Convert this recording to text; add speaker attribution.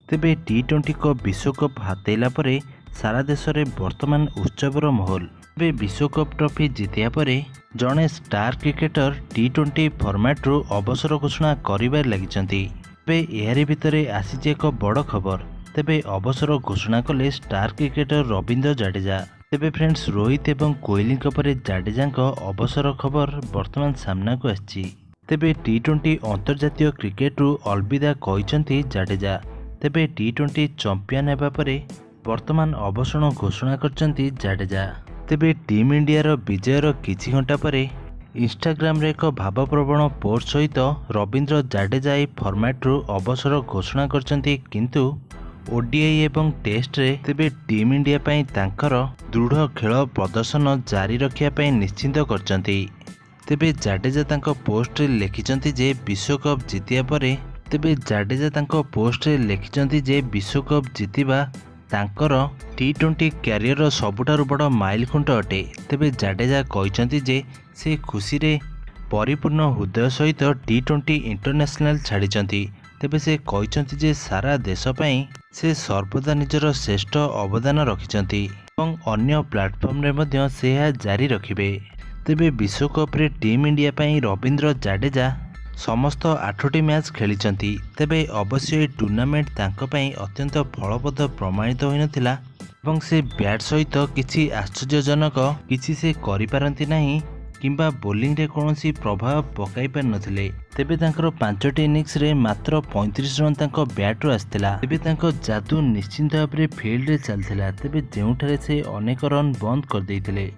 Speaker 1: तेबे टी20 को विश्वकप हातेला परे सारा देश में वर्तमान उत्सवर माहौल। तेबे विश्वकप ट्रॉफी जितिया परे जड़े स्टार क्रिकेटर टी20 फॉर्मेट अवसर घोषणा कर लगी। एहारी भितरे आसीचे एक बड़ खबर। तेबे अवसर घोषणा कले स्टार क्रिकेटर रवींद्र जाडेजा। तेबे फ्रेंड्स रोहित एवं कोहली परे जाडेजा अवसर खबर वर्तमान सामना को आछि। तेबे टी20 अंतर्जातीय क्रिकेट रु अलविदा कहते जाडेजा। तेबे टी20 चैंपियन हेबा परे वर्तमान अवसर घोषणा करछंती जाडेजा। तेबे टीम इंडिया विजयर किछि घंटा परे इंस्टाग्राम रे एक भावप्रवण पोस्ट सहित रवींद्र जाडेजा ए फॉर्मेट रु अवसर घोषणा करछंती। किंतु ओडीआई एवं टेस्ट रे तेबे टीम इंडिया पई तांकर दृढ़ खेल प्रदर्शन जारी रखिया पई निश्चिंत करछंती। तेबे जाडेजा तांको पोस्ट रे लिखिछंती जे विश्वकप जितिया परे तेबे जाडेजा तांको पोस्ट रे लिखिछंती जे विश्वकप जितिबा तांकर टी20 क्यारियर सबुठारु बड़ माइल खुंट अटे। तेबे जाडेजा कहते जे से खुशी रे परिपूर्ण हृदय सहित टी20 इंटरनेशनल छाड़ी। तेबे से कहते जे सारा देश पई से सर्वदा निजर श्रेष्ठ अवदान रखिछंती एवं अन्य प्लेटफॉर्म रे मध्य से जारी रखिबे। तेबे विश्वकप रे टीम इंडिया पई रवींद्र जाडेजा समस्त 8टी मैच खेलिचंती। तेबे अवश्य ए टूर्नामेंट तांको पई अत्यंत फलप्रद प्रमाणित होई नथिला एवं से बैट सहित किछि आश्चर्यजनक किछि से करि पारंती नाही किंबा बोलिंग रे कोनोसी प्रभाव पकाई पार नथिले। तेबे तांकर 5टी इनिंग्स रे मात्र 35 रन तांको बैट रु आस्थिला। तेबे तांको जादू निश्चिंत भाबरे फील्ड रे चलथिला। तेबे जेउठारे से अनेक रन बंद कर देइथिले।